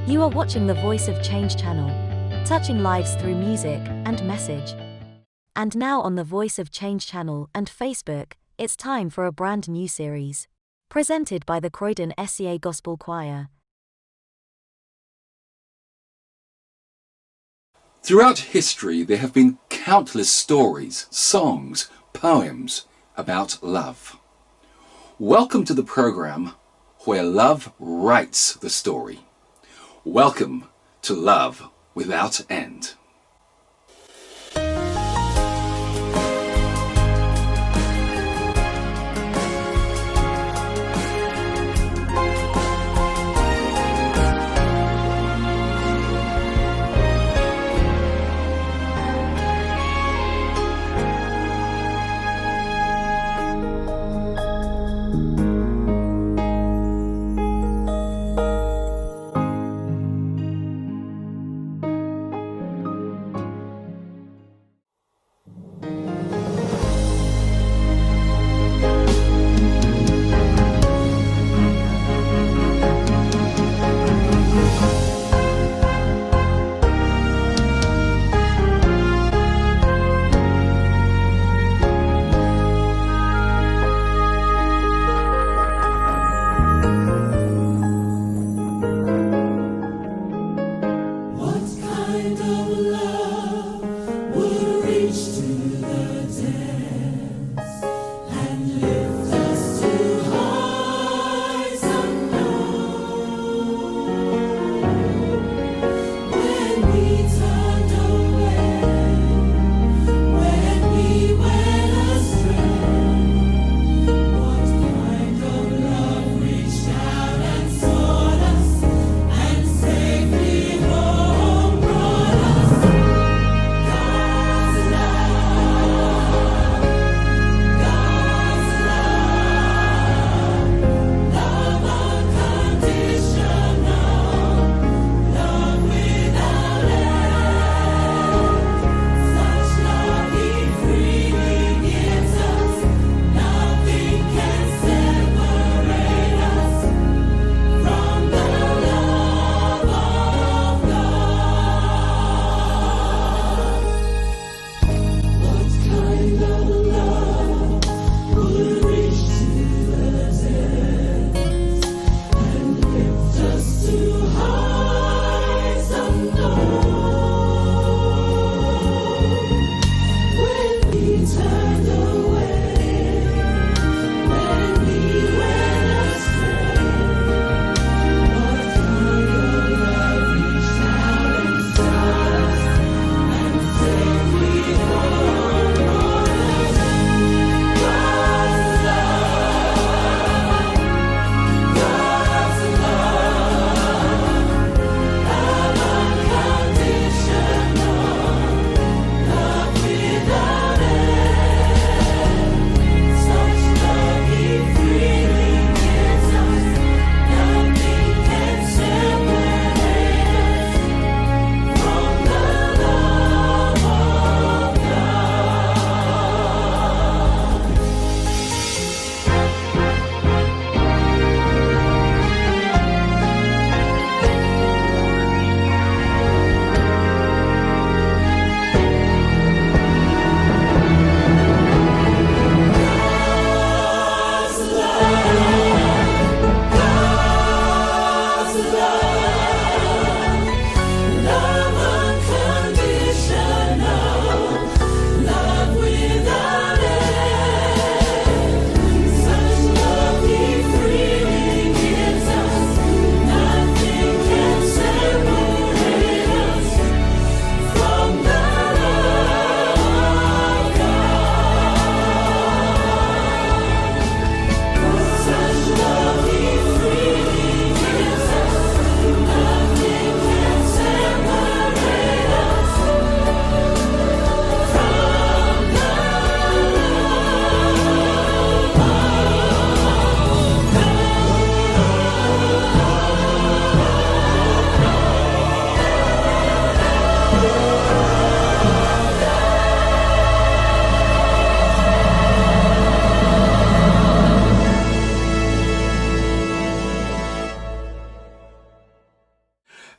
You are watching the Voice of Change channel, touching lives through music and message. And now on the Voice of Change channel and Facebook, it's time for a brand new series. Presented by the Croydon SDA Gospel Choir. Throughout history, there have been countless stories, songs, poems about love. Welcome to the program where love writes the story. Welcome to Love Without End.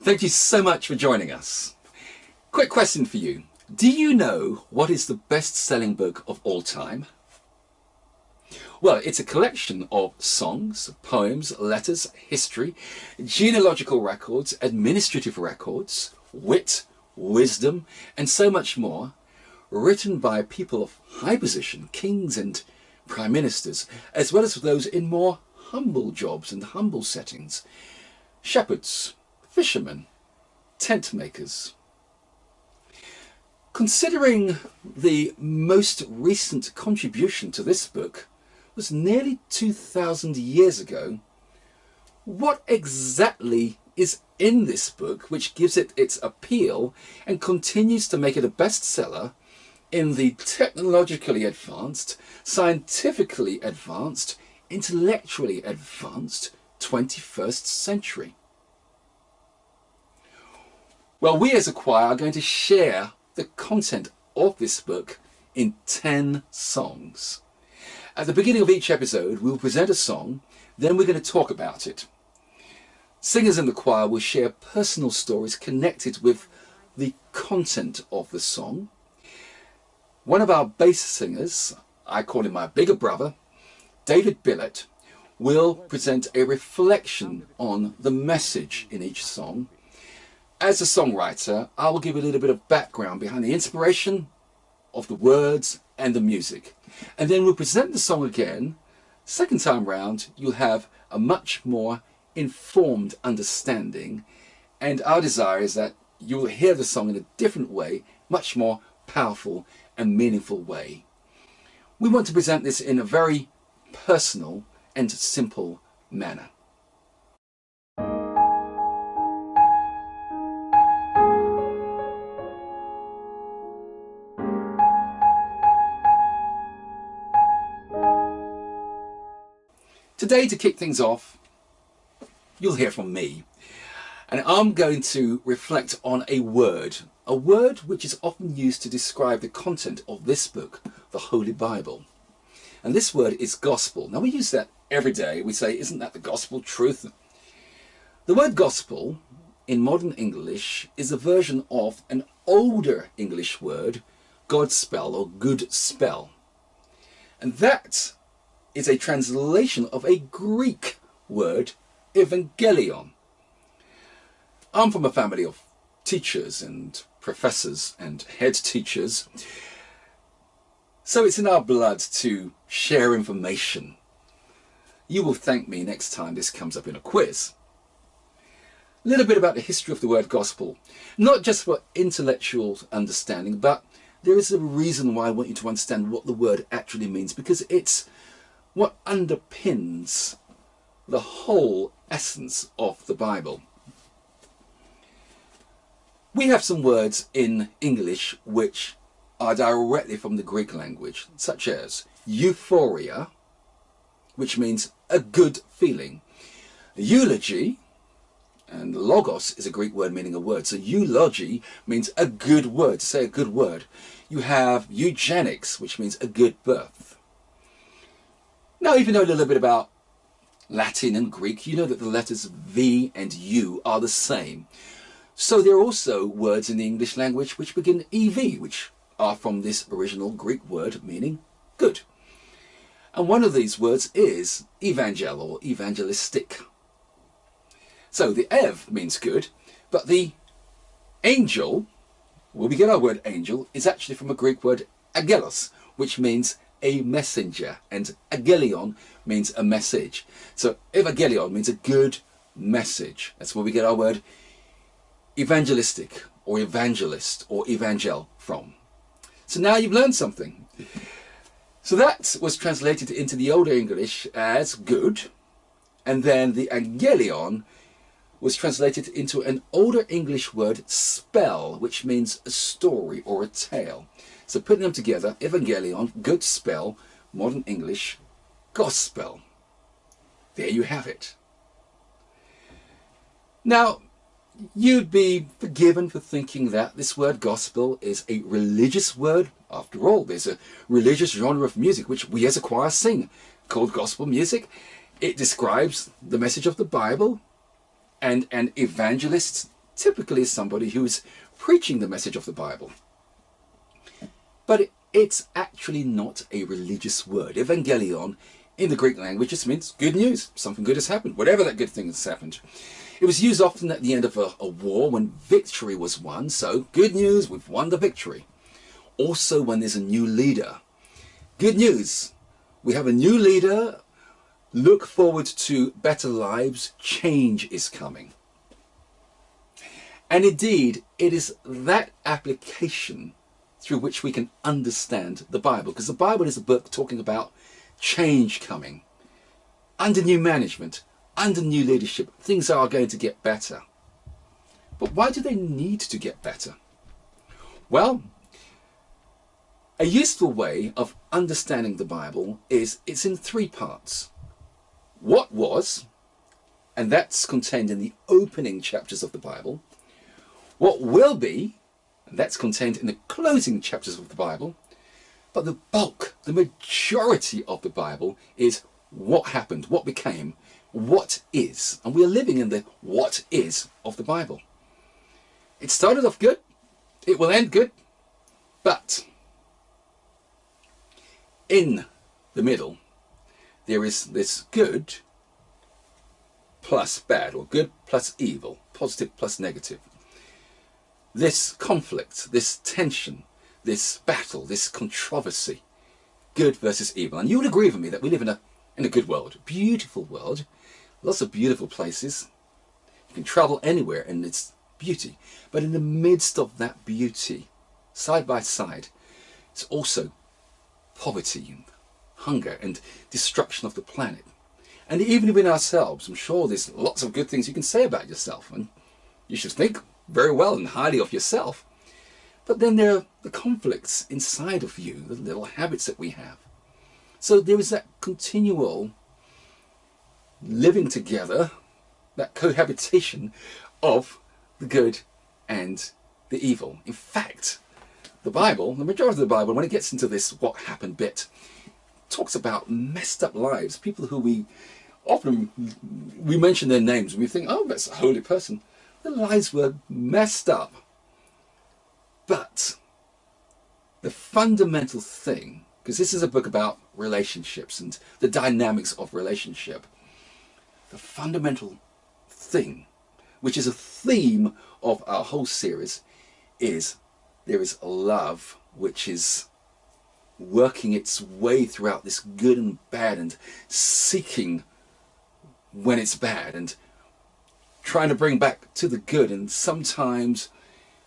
Thank you so much for joining us. Quick question for you. Do you know what is the best-selling book of all time? Well, it's a collection of songs, poems, letters, history, genealogical records, administrative records, wit, wisdom, and so much more, written by people of high position, kings and prime ministers, as well as those in more humble jobs and humble settings, shepherds, fishermen, tent makers. Considering the most recent contribution to this book was nearly 2,000 years ago, what exactly is in this book which gives it its appeal and continues to make it a bestseller in the technologically advanced, scientifically advanced, intellectually advanced 21st century? Well, we as a choir are going to share the content of this book in 10 songs. At the beginning of each episode, we'll present a song, then we're going to talk about it. Singers in the choir will share personal stories connected with the content of the song. One of our bass singers, I call him my bigger brother, David Billett, will present a reflection on the message in each song. As a songwriter, I will give a little bit of background behind the inspiration of the words and the music. And then we'll present the song again. Second time round, you'll have a much more informed understanding. And our desire is that you will hear the song in a different way, much more powerful and meaningful way. We want to present this in a very personal and simple manner. Today, to kick things off, you'll hear from me, and I'm going to reflect on a word which is often used to describe the content of this book, the Holy Bible. And this word is gospel. Now, we use that every day. We say, isn't that the gospel truth? The word gospel in modern English is a version of an older English word, Godspell or good spell. And that is a translation of a Greek word, evangelion. I'm from a family of teachers and professors and head teachers, so it's in our blood to share information. You will thank me next time this comes up in a quiz. A little bit about the history of the word gospel, not just for intellectual understanding, but there is a reason why I want you to understand what the word actually means, because it's what underpins the whole essence of the Bible. We have some words in English which are directly from the Greek language, such as euphoria, which means a good feeling. Eulogy, and logos is a Greek word meaning a word, so eulogy means a good word, to say a good word. You have eugenics, which means a good birth. Now, if you know a little bit about Latin and Greek, you know that the letters V and U are the same. So there are also words in the English language which begin EV, which are from this original Greek word meaning good. And one of these words is evangel or evangelistic. So the ev means good, but the angel, where we get our word angel, is actually from a Greek word agelos, which means a messenger, and agelion means a message. So evangelion means a good message. That's where we get our word evangelistic or evangelist or evangel from. So now you've learned something. So that was translated into the Older English as good, and then the angelion was translated into an Older English word spell, which means a story or a tale. So putting them together, evangelion, good spell, modern English, gospel. There you have it. Now, you'd be forgiven for thinking that this word gospel is a religious word. After all, there's a religious genre of music which we as a choir sing, called gospel music. It describes the message of the Bible, and an evangelist typically is somebody who's preaching the message of the Bible. But it's actually not a religious word. Evangelion in the Greek language just means good news. Something good has happened, whatever that good thing has happened. It was used often at the end of a war when victory was won. So good news, we've won the victory. Also when there's a new leader. Good news, we have a new leader. Look forward to better lives. Change is coming. And indeed, it is that application through which we can understand the Bible. Because the Bible is a book talking about change coming. Under new management, under new leadership, things are going to get better. But why do they need to get better? Well, a useful way of understanding the Bible is it's in three parts. What was, and that's contained in the opening chapters of the Bible. What will be, and that's contained in the closing chapters of the Bible. But the bulk, the majority of the Bible is what happened, what became, what is. And we are living in the what is of the Bible. It started off good, it will end good, but in the middle, there is this good plus bad, or good plus evil, positive plus negative. This conflict, this tension, this battle, this controversy, good versus evil. And you would agree with me that we live in a good world, a beautiful world, lots of beautiful places. You can travel anywhere in its beauty. But in the midst of that beauty, side by side, it's also poverty and hunger and destruction of the planet. And even within ourselves, I'm sure there's lots of good things you can say about yourself, and you should think very well and highly of yourself. But then there are the conflicts inside of you, the little habits that we have. So there is that continual living together, that cohabitation of the good and the evil. In fact, the Bible, the majority of the Bible, when it gets into this what happened bit, talks about messed up lives, people who we mention their names and we think, oh, that's a holy person. Their lives were messed up. But the fundamental thing, because this is a book about relationships and the dynamics of relationship, the fundamental thing, which is a theme of our whole series, is there is a love which is working its way throughout this good and bad and seeking when it's bad and trying to bring back to the good. And sometimes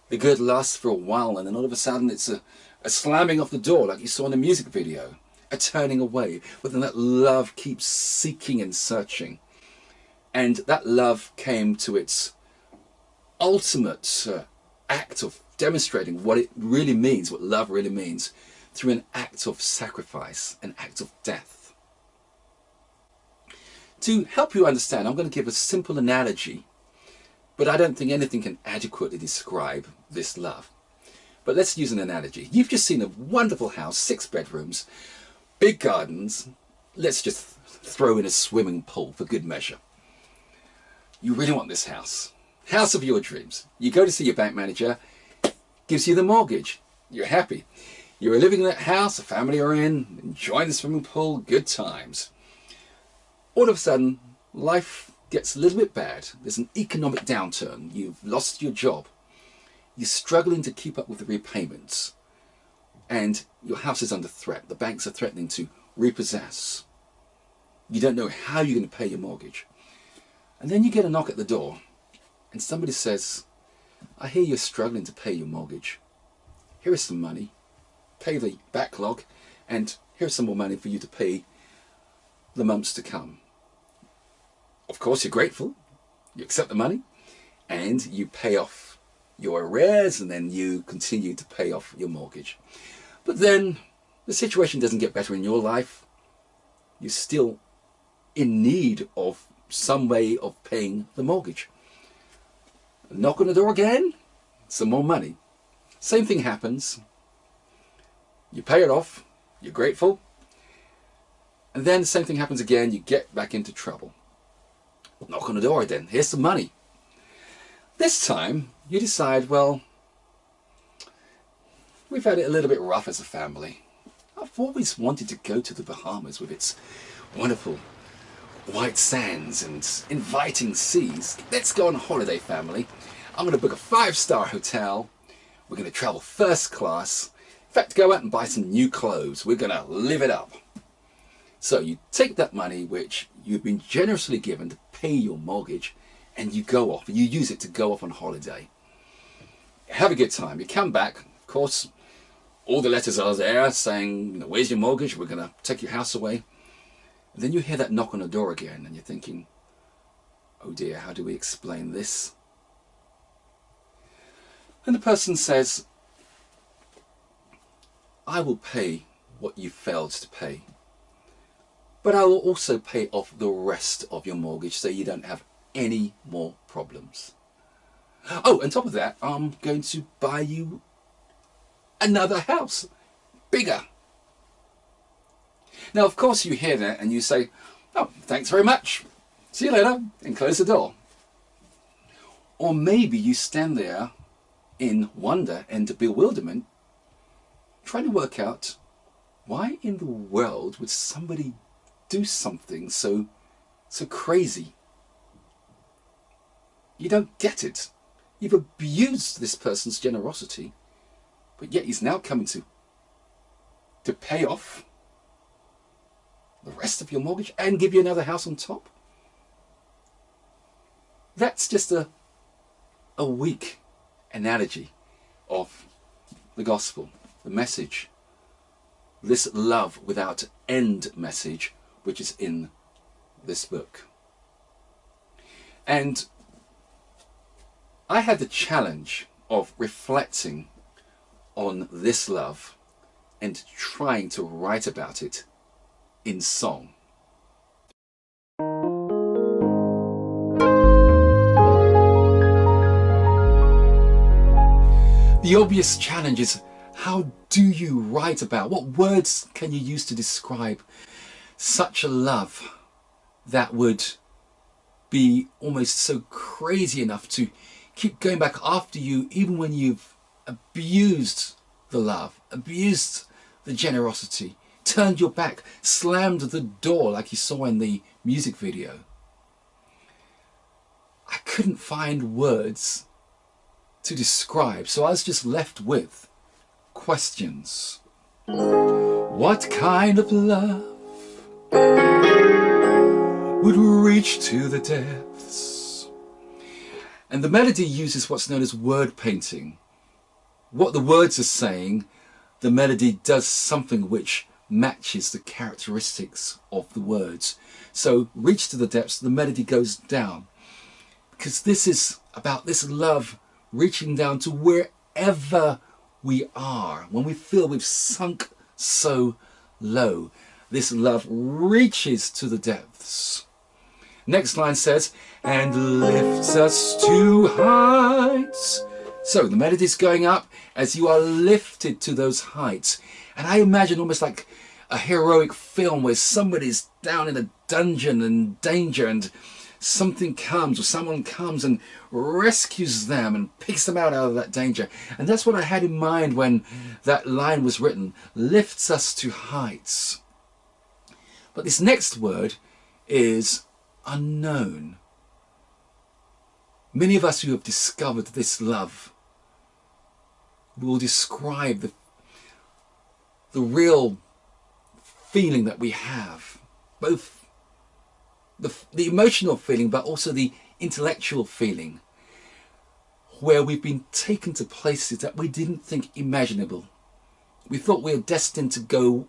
the good lasts for a while and then all of a sudden it's a slamming of the door like you saw in the music video, a turning away. But then that love keeps seeking and searching. And that love came to its ultimate act of demonstrating what it really means, what love really means, through an act of sacrifice, an act of death. To help you understand, I'm going to give a simple analogy, but I don't think anything can adequately describe this love. But let's use an analogy. You've just seen a wonderful house, 6 bedrooms, big gardens. Let's just throw in a swimming pool for good measure. You really want this house. House of your dreams. You go to see your bank manager, gives you the mortgage. You're happy. You're living in that house, a family are in, enjoying the swimming pool, good times. All of a sudden, life gets a little bit bad. There's an economic downturn. You've lost your job. You're struggling to keep up with the repayments. And your house is under threat. The banks are threatening to repossess. You don't know how you're going to pay your mortgage. And then you get a knock at the door. And somebody says, I hear you're struggling to pay your mortgage. Here is some money. Pay the backlog. And here's some more money for you to pay the months to come. Of course, you're grateful. You accept the money. And you pay off your arrears. And then you continue to pay off your mortgage. But then the situation doesn't get better in your life. You're still in need of some way of paying the mortgage. Knock on the door again, some more money. Same thing happens. You pay it off, you're grateful, and then the same thing happens again, you get back into trouble. Knock on the door again, here's some money. This time you decide, well, we've had it a little bit rough as a family. I've always wanted to go to the Bahamas with its wonderful white sands and inviting seas. Let's go on a holiday, family. I'm going to book a 5-star hotel. We're going to travel first class. In fact, go out and buy some new clothes. We're going to live it up. So you take that money, which you've been generously given to pay your mortgage, and you go off. You use it to go off on holiday. Have a good time. You come back. Of course, all the letters are there saying, you know, where's your mortgage? We're going to take your house away. And then you hear that knock on the door again, and you're thinking, oh dear, how do we explain this? And the person says, I will pay what you failed to pay, but I will also pay off the rest of your mortgage so you don't have any more problems. Oh, on top of that, I'm going to buy you another house, bigger. Now, of course, you hear that and you say, oh, thanks very much. See you later, and close the door. Or maybe you stand there in wonder and bewilderment, trying to work out why in the world would somebody do something so crazy. You don't get it. You've abused this person's generosity, but yet he's now coming to pay off the rest of your mortgage and give you another house on top. That's just a weak analogy of the gospel, the message, this love without end message, which is in this book. And I had the challenge of reflecting on this love and trying to write about it in song. The obvious challenge is, how do you write about, what words can you use to describe such a love that would be almost so crazy enough to keep going back after you, even when you've abused the love, abused the generosity, turned your back, slammed the door like you saw in the music video. I couldn't find words to describe, so I was just left with questions. What kind of love would reach to the depths? And the melody uses what's known as word painting. What the words are saying, the melody does something which matches the characteristics of the words. So reach to the depths, the melody goes down, because this is about this love reaching down to wherever we are. When we feel we've sunk so low, this love reaches to the depths. Next line says, and lifts us to heights. So the melody's going up as you are lifted to those heights. And I imagine almost like a heroic film where somebody's down in a dungeon and danger, and something comes or someone comes and rescues them and picks them out of that danger. And that's what I had in mind when that line was written, lifts us to heights. But this next word is unknown. Many of us who have discovered this love will describe the real feeling that we have, both the emotional feeling, but also the intellectual feeling, where we've been taken to places that we didn't think imaginable. We thought we were destined to go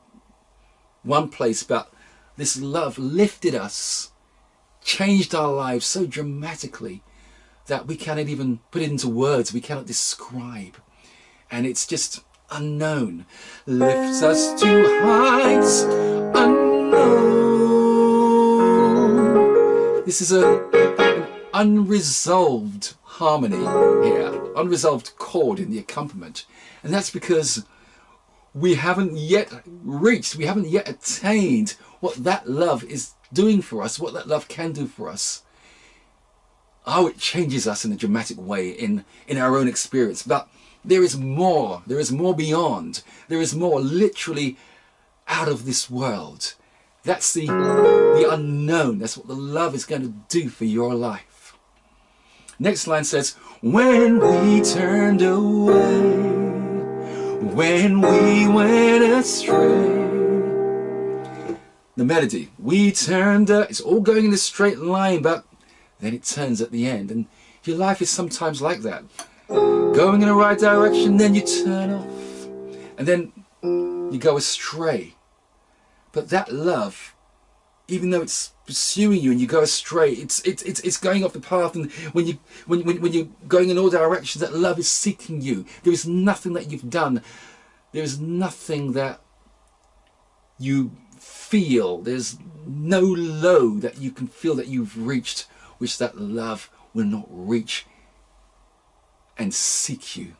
one place, but this love lifted us, changed our lives so dramatically that we cannot even put it into words, we cannot describe. And it's just unknown. Lifts us to heights unknown. This is an unresolved harmony here, unresolved chord in the accompaniment. And that's because we haven't yet reached, we haven't yet attained what that love is doing for us, what that love can do for us. Oh, it changes us in a dramatic way in our own experience. But there is more. There is more beyond. There is more literally out of this world. That's the unknown. That's what the love is going to do for your life. Next line says, when we turned away, when we went astray. The melody, we turned, it's all going in a straight line, but then it turns at the end. And your life is sometimes like that. Going in the right direction, then you turn off. And then you go astray. But that love, even though it's pursuing you and you go astray, it's going off the path. And when you're going in all directions, that love is seeking you. There is nothing that you've done. There is nothing that you feel. There's no low that you can feel that you've reached, which that love will not reach and seek you.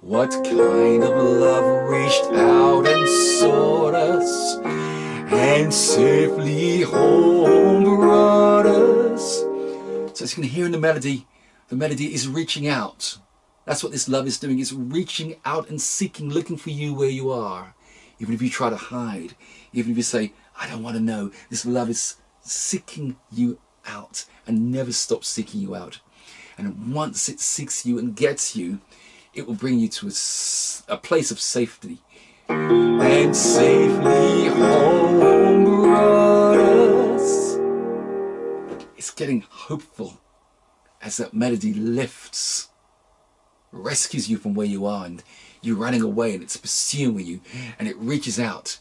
What kind of love reached out and sought us and safely home brought us? So as you can hear in the melody is reaching out. That's what this love is doing. It's reaching out and seeking, looking for you where you are. Even if you try to hide, even if you say, I don't want to know, this love is seeking you out and never stops seeking you out. And once it seeks you and gets you, it will bring you to a place of safety. And safely home brought us. It's getting hopeful as that melody lifts, rescues you from where you are, and you're running away and it's pursuing you, and it reaches out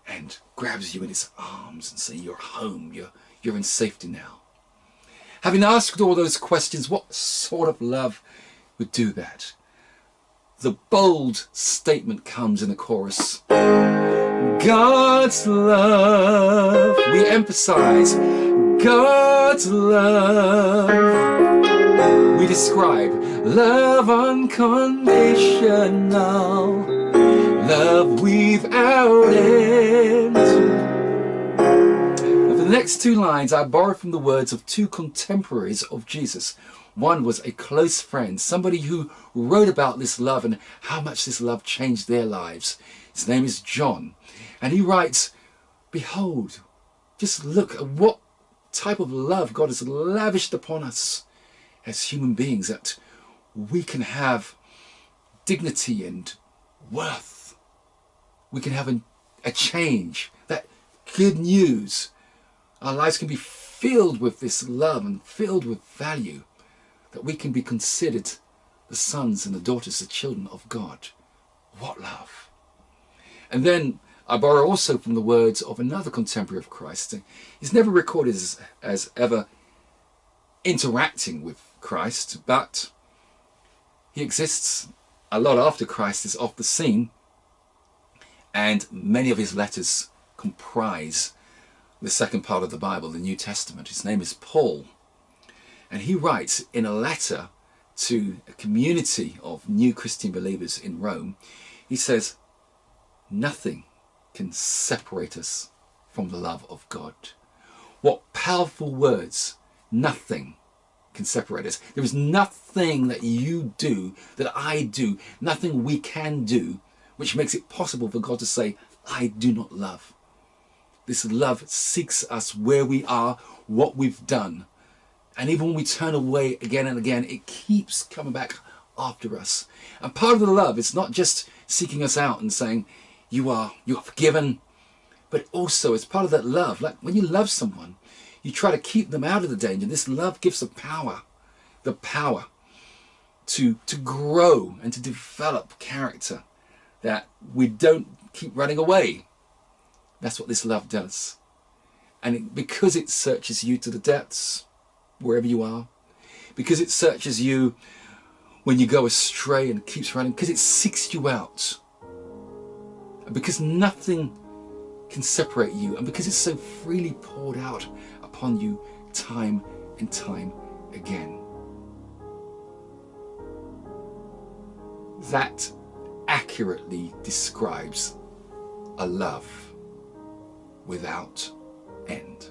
and grabs you in its arms and says, you're home, you're in safety now. Having asked all those questions, what sort of love would do that? The bold statement comes in the chorus. God's love. We emphasize God's love. We describe love unconditional, love without end. Now, for the next two lines, I borrow from the words of two contemporaries of Jesus. One was a close friend, somebody who wrote about this love and how much this love changed their lives. His name is John. And he writes, behold, just look at what type of love God has lavished upon us as human beings, that we can have dignity and worth. We can have a change, that good news. Our lives can be filled with this love and filled with value, that we can be considered the sons and the daughters, the children of God. What love. And then I borrow also from the words of another contemporary of Christ. He's never recorded as ever interacting with Christ, but he exists a lot after Christ is off the scene, and many of his letters comprise the second part of the Bible, the New Testament. His name is Paul. And he writes in a letter to a community of new Christian believers in Rome, he says, nothing can separate us from the love of God. What powerful words. Nothing can separate us. There is nothing that you do, that I do, nothing we can do, which makes it possible for God to say, I do not love. This love seeks us where we are, what we've done. And even when we turn away again and again, it keeps coming back after us. And part of the love is not just seeking us out and saying, you are forgiven, but also it's part of that love. Like when you love someone, you try to keep them out of the danger. This love gives the power to grow and to develop character, that we don't keep running away. That's what this love does. And because it searches you to the depths, wherever you are, because it searches you when you go astray and keeps running, because it seeks you out, and because nothing can separate you, and because it's so freely poured out upon you time and time again. That accurately describes a love without end.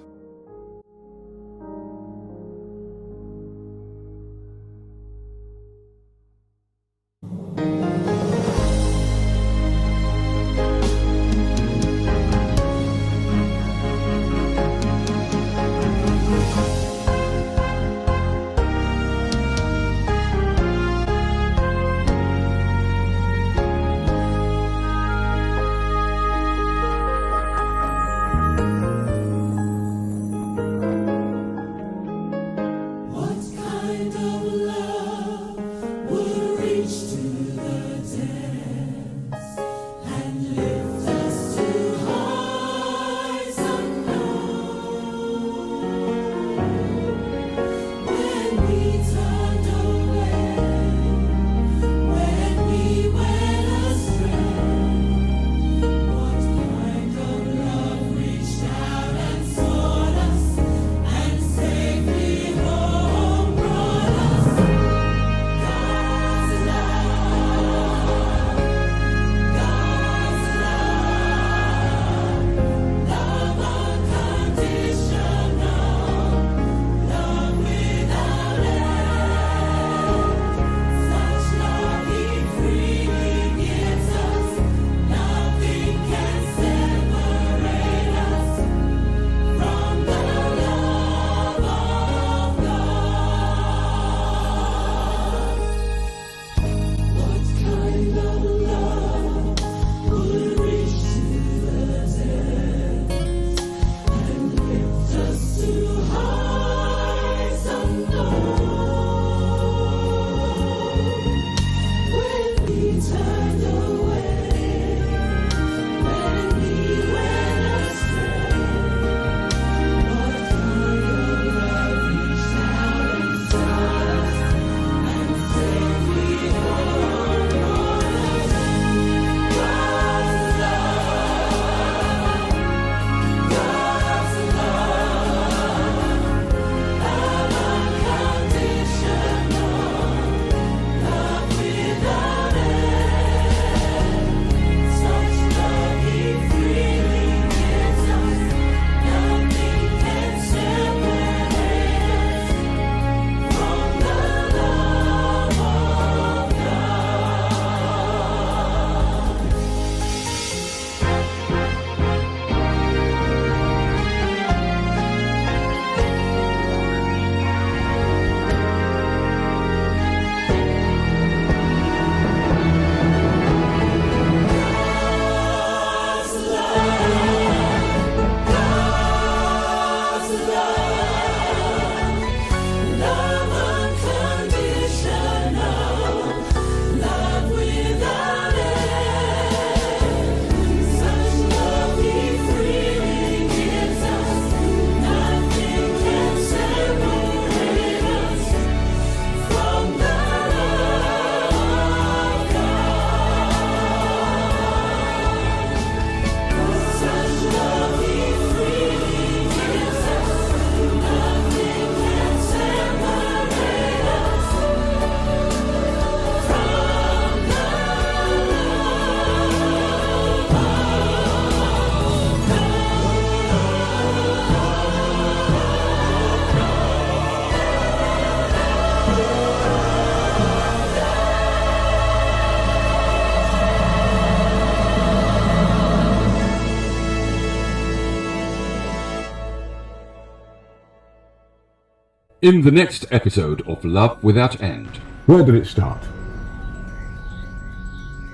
In the next episode of Love Without End. Where did it start?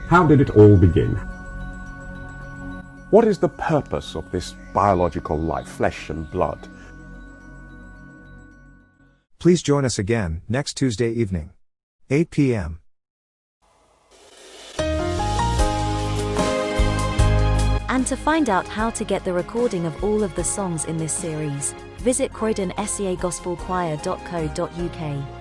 How did it all begin? What is the purpose of this biological life, flesh and blood? Please join us again next Tuesday evening, 8 p.m. And to find out how to get the recording of all of the songs in this series, visit Croydon SDA Gospel Choir.co.uk.